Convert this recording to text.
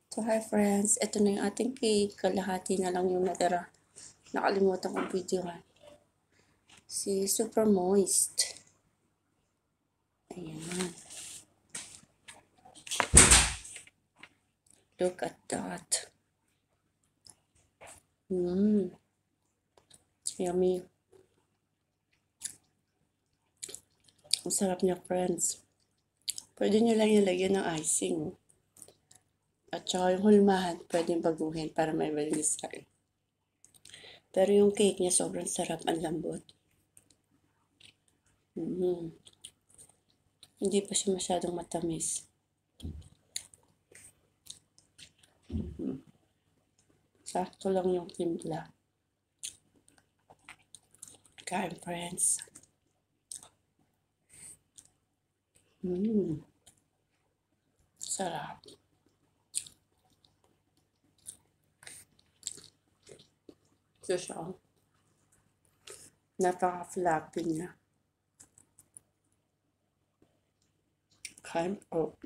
So, hi friends. Ito na yung ating cake. Kalahati na lang yung natira. Nakalimutan kong videohan. Si Super Moist. Ayan. Look at that. Yummy. Ang sarap niya, friends. Pwede nyo lang ilagyan ng icing. At saka yung hulmahan, pwedeng baguhin para may malinis rin. Pero yung cake niya sobrang sarap, ang lambot. Hindi pa siya masyadong matamis. Sakto lang yung timpla. Kain, friends. Sarap. Ito siya. Napaka-fluffy niya. Kain po.